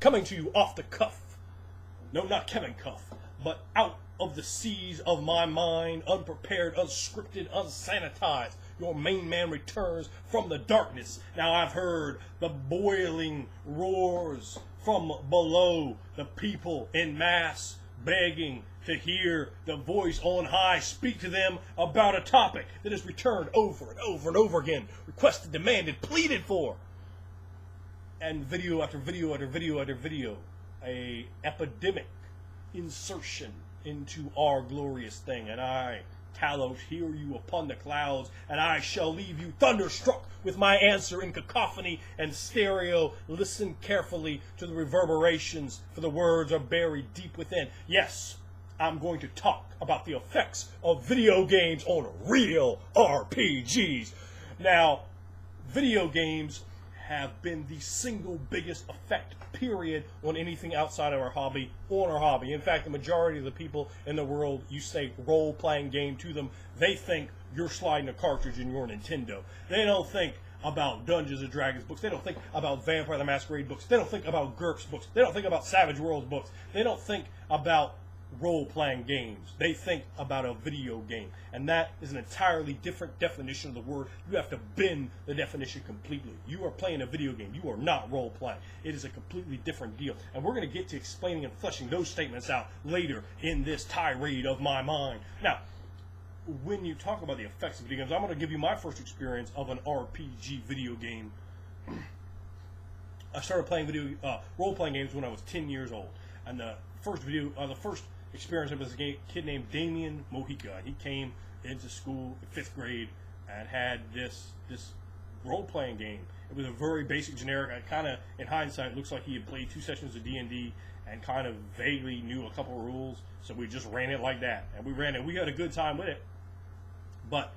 Coming to you off the cuff. No, not Kevin Cuff, but out of the seas of my mind, unprepared, unscripted, unsanitized. Your main man returns from the darkness. Now I've heard the boiling roars from below, the people in mass begging to hear the voice on high speak to them about a topic that is returned over and over and over again, requested, demanded, pleaded for. And video after video after video after video, a epidemic insertion into our glorious thing. And I, Talos, hear you upon the clouds, and I shall leave you thunderstruck with my answer in cacophony and stereo. Listen carefully to the reverberations, for the words are buried deep within. Yes, I'm going to talk about the effects of video games on real RPGs. Now, video games have been the single biggest effect, period, on anything outside of our hobby, on our hobby. In fact, the majority of the people in the world, you say role-playing game to them, they think you're sliding a cartridge in your Nintendo. They don't think about Dungeons and Dragons books. They don't think about Vampire the Masquerade books. They don't think about GURPS books. They don't think about Savage Worlds books. They don't think about role-playing games. They think about a video game. And that is an entirely different definition of the word. You have to bend the definition completely. You are playing a video game. You are not role-playing. It is a completely different deal. And we're going to get to explaining and fleshing those statements out later in this tirade of my mind. Now, when you talk about the effects of video games, I'm going to give you my first experience of an RPG video game. I started playing role-playing games when I was 10 years old. And the first experience of was a kid named Damien Mojica. He came into school in 5th grade and had this role-playing game. It was a very basic, generic. I kind of, in hindsight, it looks like he had played 2 sessions of D&D and kind of vaguely knew a couple of rules, so we just ran it like that. And we ran it. We had a good time with it, but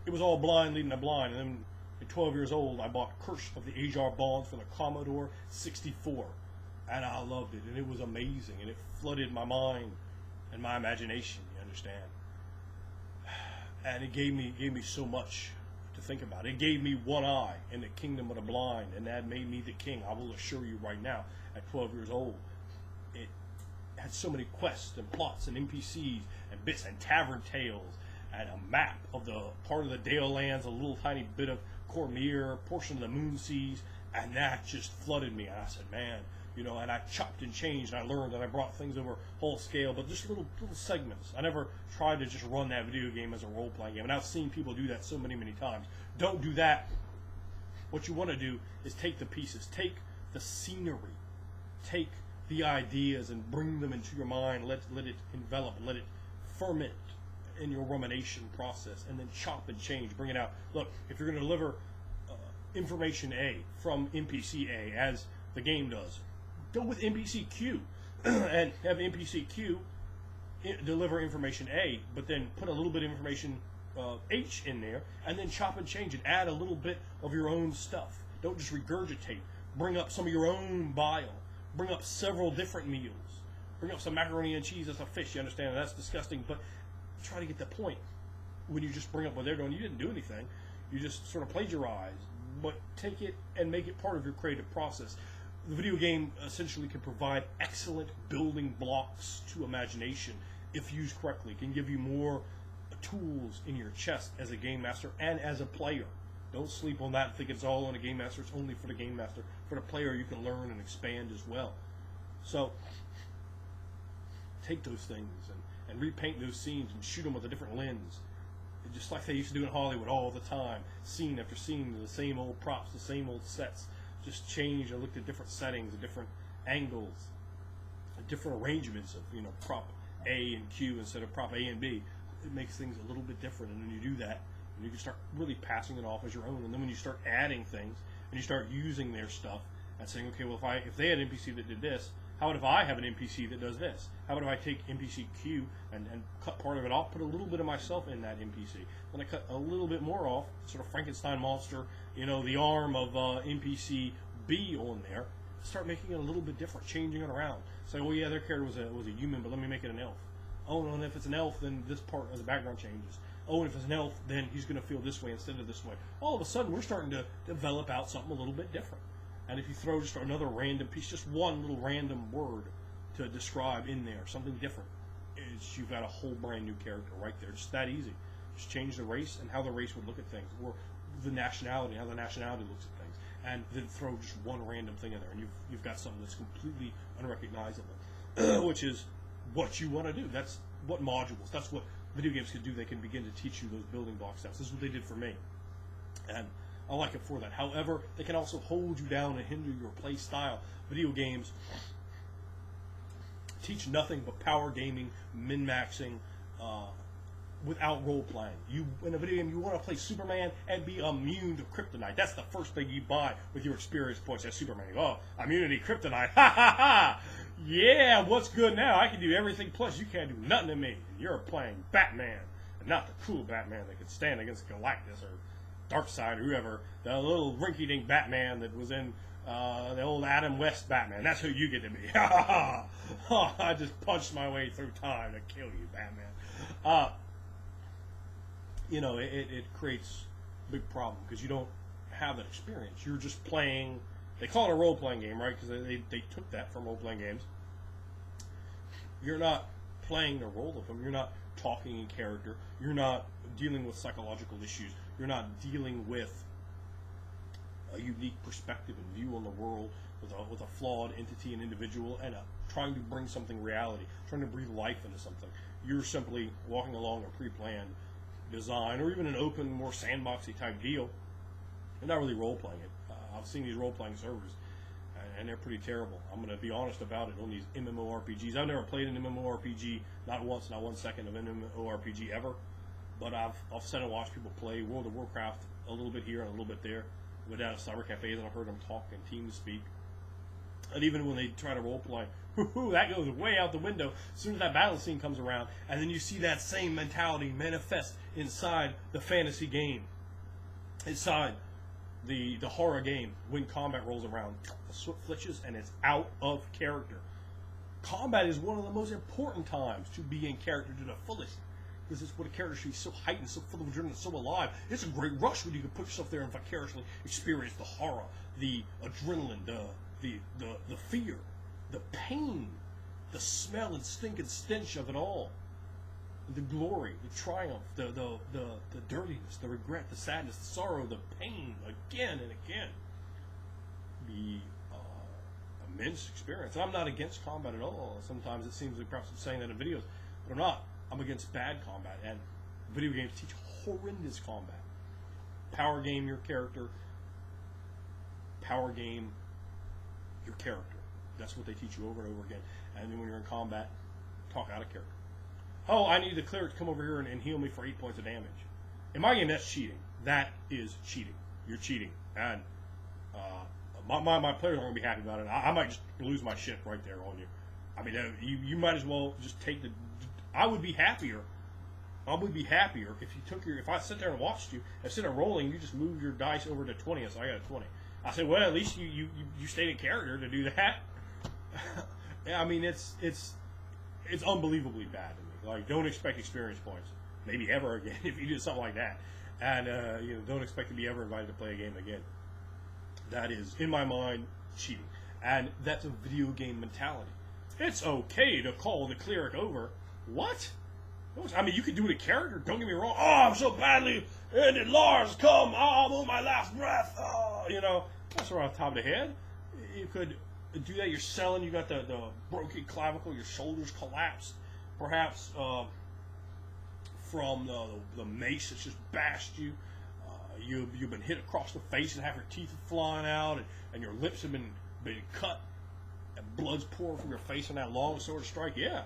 it was all blind leading to blind. And then at 12 years old, I bought Curse of the Ajar Bonds for the Commodore 64, and I loved it, and it was amazing, and it flooded my mind and my imagination, you understand? And it gave me so much to think about. It gave me one eye in the kingdom of the blind, and that made me the king. I will assure you right now, at 12 years old, it had so many quests and plots and NPCs and bits and tavern tales and a map of the part of the Dale lands, a little tiny bit of Cormyr, portion of the Moon Seas, and that just flooded me. And I said, man, you know, and I chopped and changed, and I learned, and I brought things over whole scale, but just little segments. I never tried to just run that video game as a role-playing game, and I've seen people do that so many times. Don't do that. What you want to do is take the pieces, take the scenery, take the ideas, and bring them into your mind. Let it envelop, let it ferment in your rumination process, and then chop and change, bring it out. Look, if you're going to deliver information A from NPC A, as the game does, go with NPC Q and have NPC Q deliver information A, but then put a little bit of information H in there, and then chop and change and add a little bit of your own stuff. Don't just regurgitate. Bring up some of your own bile. Bring up several different meals. Bring up some macaroni and cheese as a fish. You understand? That's disgusting, but try to get the point. When you just bring up what they're doing, you didn't do anything. You just sort of plagiarized. But take it and make it part of your creative process. The video game essentially can provide excellent building blocks to imagination if used correctly. It can give you more tools in your chest as a game master and as a player. Don't sleep on that and think it's all on a game master. It's only for the game master. For the player, you can learn and expand as well. So take those things and repaint those scenes and shoot them with a different lens. Just like they used to do in Hollywood all the time, scene after scene, the same old props, the same old sets. Just change and look at different settings, at different angles, at different arrangements of, you know, prop A and Q instead of prop A and B. It makes things a little bit different, and then you do that, and you can start really passing it off as your own. And then when you start adding things and you start using their stuff and saying, okay, well, if they had an NPC that did this, how about if I have an NPC that does this? How about if I take NPC Q and cut part of it off, put a little bit of myself in that NPC? Then I cut a little bit more off, sort of Frankenstein monster, you know, the arm of NPC B on there. Start making it a little bit different, changing it around. Say, oh yeah, their character was a human, but let me make it an elf. Oh no, and if it's an elf, then this part of the background changes. Oh, and if it's an elf, then he's going to feel this way instead of this way. All of a sudden, we're starting to develop out something a little bit different. And if you throw just another random piece, just one little random word to describe in there, something different, you've got a whole brand new character right there. Just that easy. Just change the race and how the race would look at things, or the nationality, how the nationality looks at things, and then throw just one random thing in there, and you've got something that's completely unrecognizable, which is what you want to do. That's what modules. That's what video games can do. They can begin to teach you those building block steps. This is what they did for me, and I like it for that. However, they can also hold you down and hinder your play style. Video games teach nothing but power gaming, min-maxing, without role-playing. In a video game, you want to play Superman and be immune to kryptonite. That's the first thing you buy with your experience points as Superman. Oh, immunity, kryptonite. Ha ha ha! Yeah, what's good now? I can do everything, plus you can't do nothing to me. You're playing Batman, and not the cool Batman that could stand against Galactus or Darkseid or whoever. The little rinky-dink Batman that was in the old Adam West Batman. That's who you get to be. Ha ha ha! I just punched my way through time to kill you, Batman. It creates a big problem because you don't have that experience. You're just playing. They call it a role-playing game, right? Because they took that from role-playing games. You're not playing the role of them. You're not talking in character. You're not dealing with psychological issues. You're not dealing with a unique perspective and view on the world with a flawed entity and individual, and trying to bring something reality, trying to breathe life into something. You're simply walking along a pre-planned design, or even an open, more sandboxy type deal. You're not really role-playing it. I've seen these role-playing servers, and they're pretty terrible. I'm going to be honest about it on these MMORPGs. I've never played an MMORPG, not once, not 1 second of an MMORPG ever, but I've sat and watched people play World of Warcraft a little bit here and a little bit there. I went down to cyber cafes and I've heard them talk in TeamSpeak. And even when they try to role-play, that goes way out the window as soon as that battle scene comes around, and then you see that same mentality manifest inside the fantasy game, inside the horror game. When combat rolls around, the swift flinches and it's out of character. Combat is one of the most important times to be in character to the fullest, because it's what a character should be, so heightened, so full of adrenaline, so alive. It's a great rush when you can put yourself there and vicariously experience the horror, the adrenaline, the fear, the pain, the smell and stink and stench of it all, the glory, the triumph, the dirtiness, the regret, the sadness, the sorrow, the pain, again and again. Be immense experience. I'm not against combat at all. Sometimes it seems like perhaps I'm saying that in videos, but I'm not. I'm against bad combat, and video games teach horrendous combat. Power game your character. Power game your character. That's what they teach you over and over again. And then when you're in combat, talk out of character. Oh, I need the cleric to come over here and heal me for 8 points of damage. In my game, that's cheating. That is cheating. You're cheating. And my players aren't going to be happy about it. I might just lose my shit right there on you. I mean, you might as well just take the... I would be happier if you took if I sit there and watched you, instead of rolling, you just moved your dice over to 20, so I got a 20. I said, well, at least you stayed in character to do that. I mean, it's unbelievably bad to me. Like, don't expect experience points, maybe ever again, if you do something like that. And don't expect to be ever invited to play a game again. That is, in my mind, cheating. And that's a video game mentality. It's okay to call the cleric over. What? I mean, you could do it in character. Don't get me wrong. Oh, I'm so badly ended. Lars, come. Oh, I'm on my last breath. Oh, that's right off the top of the head. You could do that. You're selling. You got the broken clavicle. Your shoulders collapsed. Perhaps from the mace that's just bashed you. You've been hit across the face and have your teeth flying out, and your lips have been cut, and blood's pouring from your face in that long sword strike. Yeah.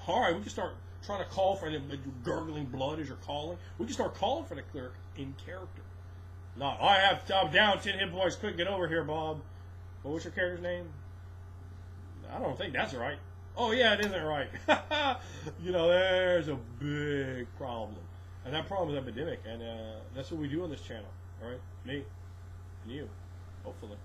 All right, we can start trying to call for the gurgling blood as you're calling. We can start calling for the cleric in character. Not, I'm down 10 hit points. Quick, get over here, Bob. Well, what's your character's name? I don't think that's right. Oh, yeah, it isn't right. There's a big problem. And that problem is epidemic, and that's what we do on this channel, all right? Me and you, hopefully,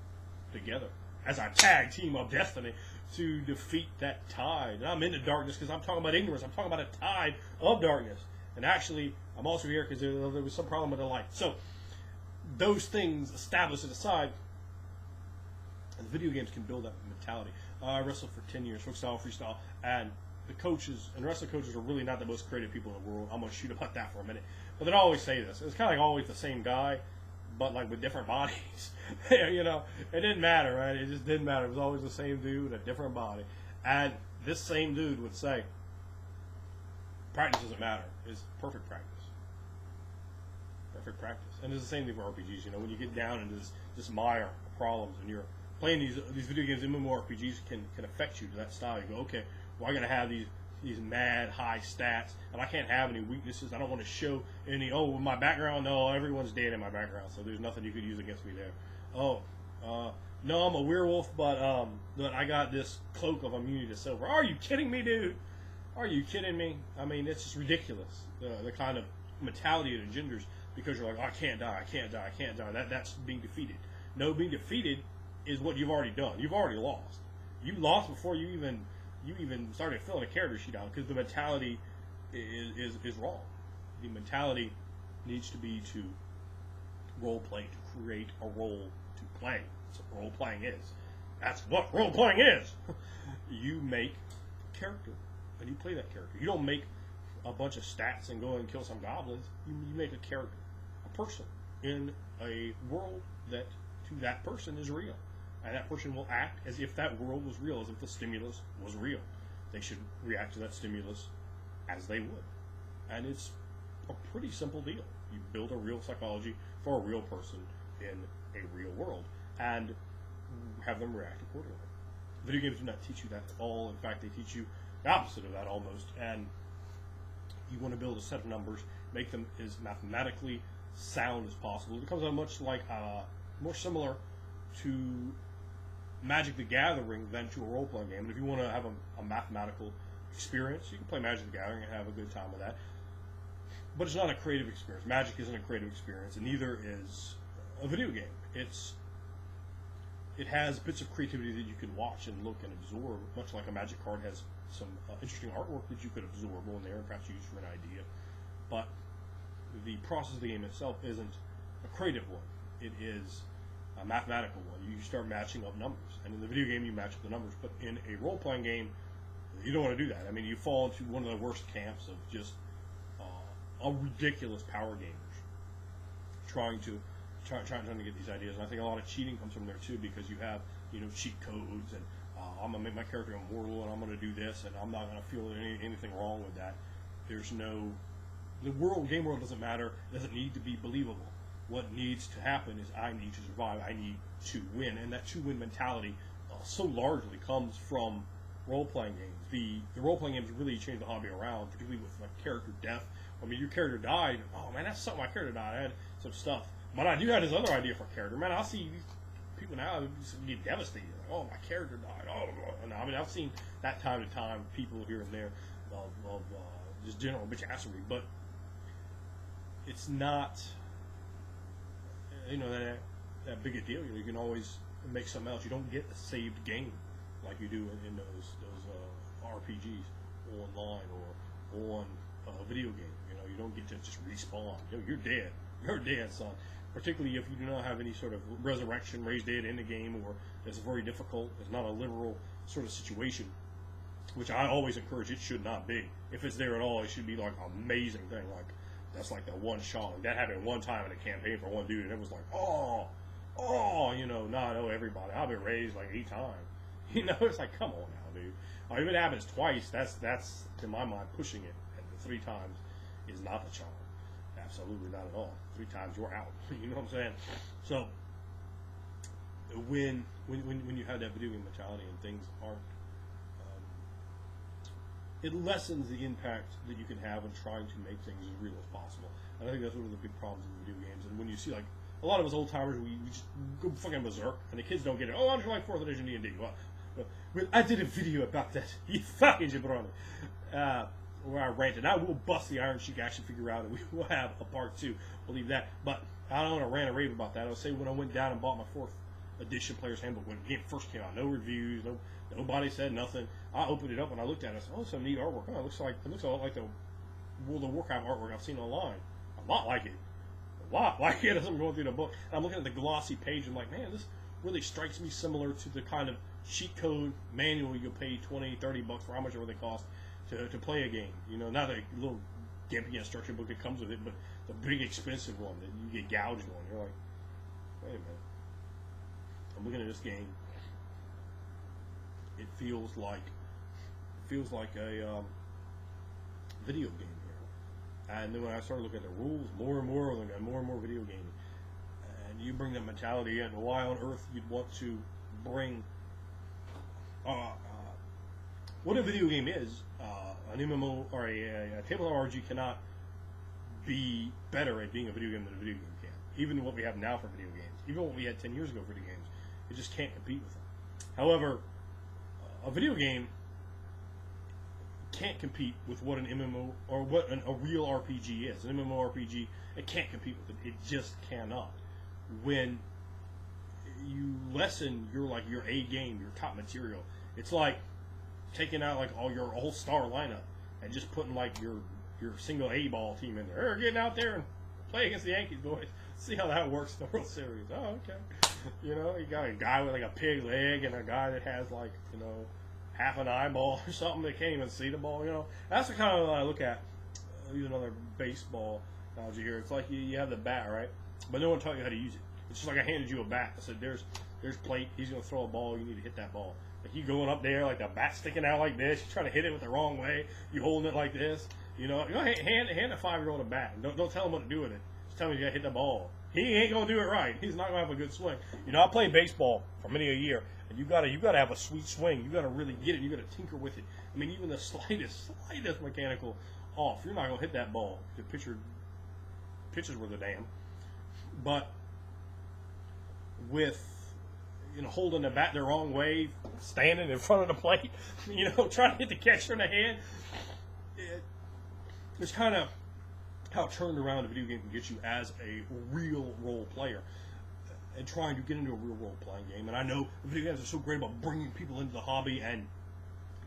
together, as our tag team of destiny to defeat that tide. And I'm into darkness because I'm talking about ignorance. I'm talking about a tide of darkness. And actually, I'm also here because there was some problem with the light. So, those things established aside, And the video games can build that mentality. I wrestled for 10 years, folk style, freestyle, and the coaches and wrestling coaches are really not the most creative people in the world. I'm going to shoot about that for a minute. But they always say this. It's kind of like always the same guy, but like with different bodies. You know, it didn't matter, right? It just didn't matter. It was always the same dude, a different body. And this same dude would say, practice doesn't matter. It's perfect practice. Perfect practice. And it's the same thing for RPGs. You know, when you get down into this mire of problems and you're playing these video games, MMORPGs can affect you to that style. You go, okay, well, I'm going to have these mad high stats, and I can't have any weaknesses. I don't want to show any, my background, no, everyone's dead in my background, so there's nothing you could use against me there. No, I'm a werewolf, but I got this cloak of immunity to silver. Are you kidding me, dude? Are you kidding me? I mean, it's just ridiculous, the kind of mentality it engenders, because you're like, I can't die, I can't die, I can't die. That's being defeated. No, being defeated is what you've already done. You've already lost. You lost before you even started filling a character sheet out, because the mentality is wrong. The mentality needs to be to role play, to create a role to play. That's what role playing is. That's what role playing is. You make a character and you play that character. You don't make a bunch of stats and go and kill some goblins. You make a character, a person in a world that to that person is real. And that person will act as if that world was real, as if the stimulus was real. They should react to that stimulus as they would. And it's a pretty simple deal. You build a real psychology for a real person in a real world and have them react accordingly. Video games do not teach you that at all. In fact, they teach you the opposite of that almost. And you want to build a set of numbers, make them as mathematically sound as possible. It becomes much like more similar to Magic the Gathering than to a role-playing game. And if you want to have a mathematical experience, you can play Magic the Gathering and have a good time with that. But it's not a creative experience. Magic isn't a creative experience, and neither is a video game. It has bits of creativity that you can watch and look and absorb, much like a Magic card has some interesting artwork that you could absorb on there and perhaps use for an idea. But the process of the game itself isn't a creative one. It is a mathematical one. You start matching up numbers. And in the video game, you match up the numbers. But in a role-playing game, you don't want to do that. I mean, you fall into one of the worst camps of just a ridiculous power gamers trying to get these ideas. And I think a lot of cheating comes from there, too, because you have, cheat codes and I'm going to make my character immortal and I'm going to do this and I'm not going to feel anything wrong with that. The game world doesn't matter. It doesn't need to be believable. What needs to happen is I need to survive. I need to win. And that to-win mentality so largely comes from role-playing games. The role-playing games really change the hobby around, particularly with like character death. I mean, your character died. Oh, man, that's something. My character died. I had some stuff. But I do have this other idea for a character. Man, I'll see these people now just get devastated. Like, oh, my character died. Oh, no. I mean, I've seen that time to time, people here and there of just general bitch-assery. But it's not... that big a deal. You can always make something else. You don't get a saved game like you do in those RPGs online or on a video game. You don't get to just respawn. You're dead. You're dead, son. Particularly if you do not have any sort of resurrection, raised dead in the game, or it's very difficult. It's not a literal sort of situation, which I always encourage. It should not be. If it's there at all, it should be like an amazing thing. Like that's like that one shot. Like that happened one time in a campaign for one dude, and it was like, I know everybody. I've been raised like 8 times. It's like, come on now, dude. If it happens twice, that's in my mind pushing it. And the 3 times is not the charm. Absolutely not at all. 3 times you're out. You know what I'm saying? So when you have that video game mentality and things aren't, it lessens the impact that you can have in trying to make things as real as possible. And I think that's one of the big problems in video games. And when you see like a lot of us old timers, we just go fucking berserk, and the kids don't get it. Oh, I don't like 4th edition D&D. Well, I did a video about that. You fucking jabroni. Where I ranted. I will bust the Iron Sheik action figure out, and we will have a part 2. Believe that. But I don't want to rant and rave about that. I'll say when I went down and bought my 4th edition Player's Handbook when the game first came out, no reviews, nobody said nothing. I opened it up and I looked at it. I said, "Oh, some neat artwork. Oh, it looks a lot like the World of Warcraft artwork I've seen online. A lot like it. A lot like it." As I'm going through the book, and I'm looking at the glossy page, and I'm like, man, this really strikes me similar to the kind of cheat code manual you'll pay $20-$30 for how much ever they cost to play a game. You know, not a little gimpy instruction book that comes with it, but the big expensive one that you get gouged on. You're like, wait a minute. I'm looking at this game. It feels like a video game here. And then when I started looking at the rules, more and more video gaming. And you bring that mentality in. Why on earth you'd want to bring what a video game is? An MMO or a table RPG cannot be better at being a video game than a video game can. Even what we have now for video games, even what we had 10 years ago for video games, it just can't compete with them. However, a video game can't compete with what an MMO or what a real RPG is. An MMORPG, it can't compete with it. It just cannot. When you lessen your A game, your top material, it's like taking out like all your all-star lineup and just putting like your single A ball team in there. Getting out there and play against the Yankees, boys. See how that works in the World Series. Oh, okay. You know, you got a guy with like a pig leg and a guy that has like, you know, half an eyeball or something that can't even see the ball. You know, that's the kind of I look at. I'll use another baseball analogy here. It's like you have the bat, right? But no one taught you how to use it. It's just like I handed you a bat. I said, there's plate. He's going to throw a ball. You need to hit that ball. Like you going up there, like the bat sticking out like this. You're trying to hit it with the wrong way. You holding it like this. You know, hand a 5-year-old a bat. Don't tell him what to do with it. Just tell him you got to hit the ball. He ain't going to do it right. He's not going to have a good swing. You know, I played baseball for many a year, and you got to have a sweet swing. You got to really get it. You got to tinker with it. I mean, even the slightest mechanical off, you're not going to hit that ball. The pitches were the damn. But with holding the bat the wrong way, standing in front of the plate, trying to hit the catcher in the hand, it's kind of how turned around a video game can get you as a real role player and trying to get into a real role playing game. And I know video games are so great about bringing people into the hobby and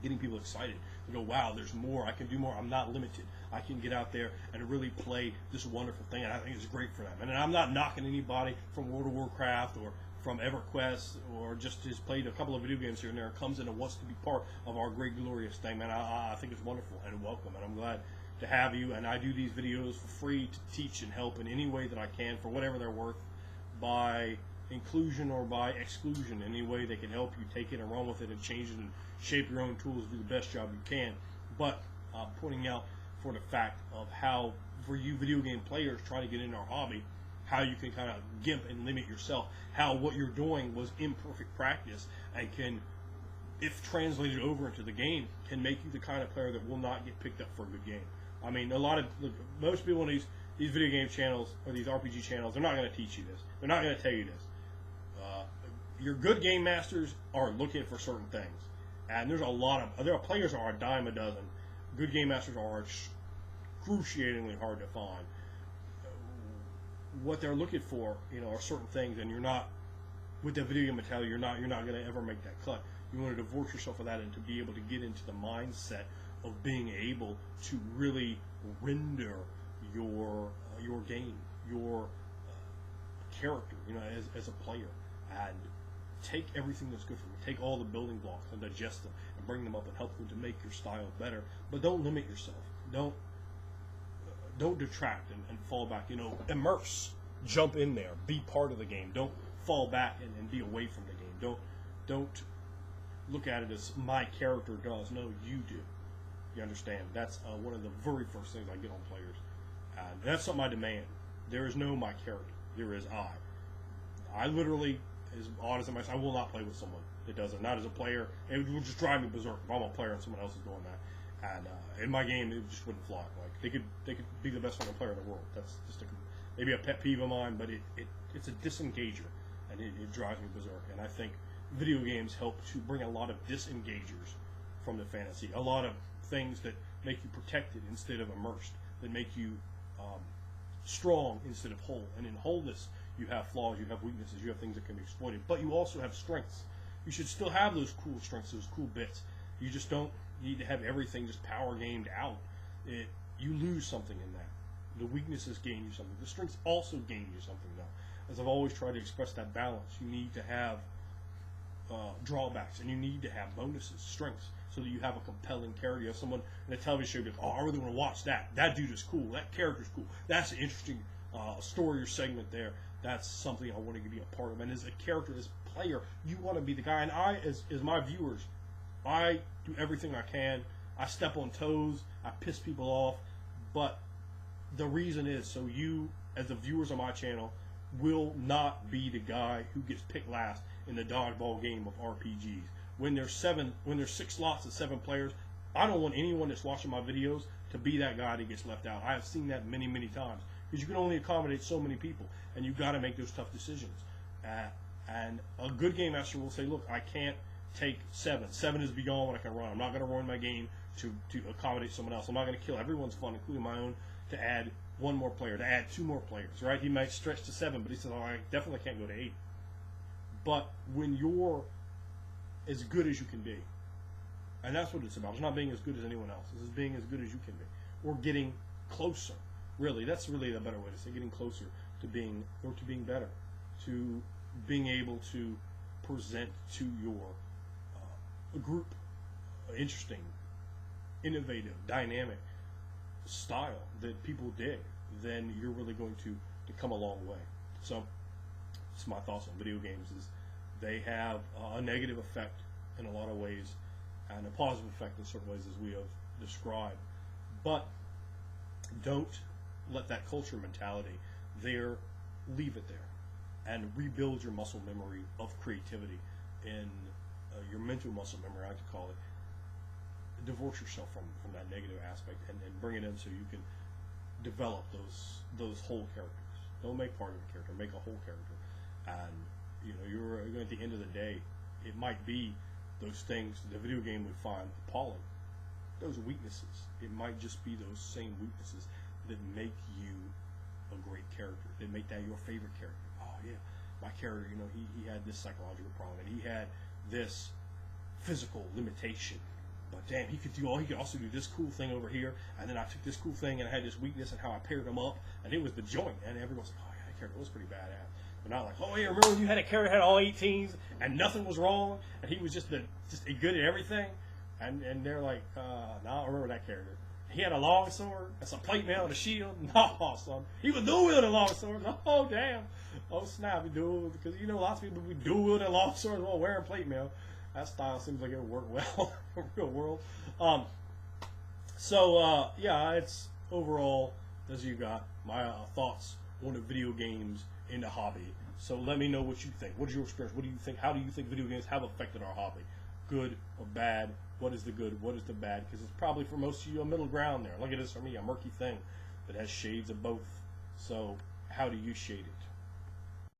getting people excited. You go, wow, there's more. I can do more. I'm not limited. I can get out there and really play this wonderful thing, and I think it's great for them. And I'm not knocking anybody from World of Warcraft or from EverQuest or just has played a couple of video games here and there, comes in and wants to be part of our great, glorious thing. Man, I think it's wonderful and welcome, and I'm glad to have you. And I do these videos for free to teach and help in any way that I can for whatever they're worth, by inclusion or by exclusion. Any way they can help you, take it and run with it and change it and shape your own tools, do the best job you can. But pointing out for the fact of how, for you video game players trying to get into our hobby, how you can kind of gimp and limit yourself, how what you're doing was imperfect practice and can, if translated over into the game, can make you the kind of player that will not get picked up for a good game. I mean, most people in these video game channels or these RPG channels, they're not going to teach you this. They're not going to tell you this. Your good game masters are looking for certain things, and there are players are a dime a dozen. Good game masters are excruciatingly hard to find. What they're looking for, are certain things, and you're not, with that video game mentality, you're not going to ever make that cut. You want to divorce yourself of that and to be able to get into the mindset of being able to really render your game, your character, as a player, and take everything that's good for you. Take all the building blocks and digest them and bring them up and help them to make your style better. But don't limit yourself. Don't detract and fall back. Immerse. Jump in there. Be part of the game. Don't fall back and be away from the game. Don't look at it as my character does. No, you do. You understand? That's one of the very first things I get on players. And that's something I demand. There is no my character. There is I. I literally, as odd as it might sound, I will not play with someone that does it. Not as a player. It would just drive me berserk if I'm a player and someone else is doing that. And in my game, it just wouldn't fly. Like they could be the best fucking player in the world. That's just maybe a pet peeve of mine, but it's a disengager, and it drives me berserk. And I think video games help to bring a lot of disengagers from the fantasy. A lot of things that make you protected instead of immersed, that make you strong instead of whole. And in wholeness, you have flaws, you have weaknesses, you have things that can be exploited, but you also have strengths. You should still have those cool strengths, those cool bits. You just don't need to have everything just power gamed out. You lose something in that. The weaknesses gain you something. The strengths also gain you something, though. as I've always tried to express that balance. You need to have drawbacks, and you need to have bonuses, strengths, so that you have a compelling character. You have someone in a television show be like, oh, I really want to watch that. That dude is cool. That character's cool. That's an interesting story or segment there. That's something I want to be a part of. And as a character, as a player, you want to be the guy. And I, as my viewers, I do everything I can. I step on toes. I piss people off. But the reason is so you, as the viewers on my channel, will not be the guy who gets picked last in the dodgeball game of RPGs. When there's 6 slots and 7 players, I don't want anyone that's watching my videos to be that guy that gets left out. I have seen that many, many times. Because you can only accommodate so many people, and you've got to make those tough decisions. And a good game master will say, look, I can't take 7. 7 is beyond what I can run. I'm not going to run my game to accommodate someone else. I'm not going to kill everyone's fun, including my own, to add 1 more player, to add 2 more players, right? He might stretch to 7, but he says, oh, I definitely can't go to 8. But when you're as good as you can be, and that's what it's about. It's not being as good as anyone else. It's being as good as you can be, or getting closer. Really, that's really the better way to say, getting closer to being better, to being able to present to your group interesting, innovative, dynamic style that people dig. Then you're really going to come a long way. So, it's my thoughts on video games. Is they have a negative effect in a lot of ways, and a positive effect in certain ways, as we have described. But don't let that culture mentality there, leave it there, and rebuild your muscle memory of creativity, in your mental muscle memory, I like to call it. Divorce yourself from that negative aspect, and bring it in so you can develop those whole characters. Don't make part of a character, make a whole character. And you're at the end of the day, it might be those things the video game would find appalling, those weaknesses. It might just be those same weaknesses that make you a great character, that make that your favorite character. Oh yeah, my character, he had this psychological problem, and he had this physical limitation, but damn, he could also do this cool thing over here, and then I took this cool thing and I had this weakness, and how I paired them up, and it was the joint, and everyone's like, oh yeah, that character was pretty badass. But not like, oh yeah, remember when you had a character that had all 18s and nothing was wrong, and he was just good at everything, and they're like, no, I don't remember that character. He had a long sword, and some plate mail and a shield. No, son. He was dual wielding long swords. Oh, damn. Oh, snap. He dual, because lots of people be dual wielding long swords while wearing plate mail. That style seems like it would work well in the real world. Yeah, it's overall, as you got, my thoughts on the video games in the hobby. So let me know what you think. What is your experience? What do you think? How do you think video games have affected our hobby? Good or bad? What is the good? What is the bad? Because it's probably for most of you a middle ground there. Look at this for me, a murky thing that has shades of both. So how do you shade it?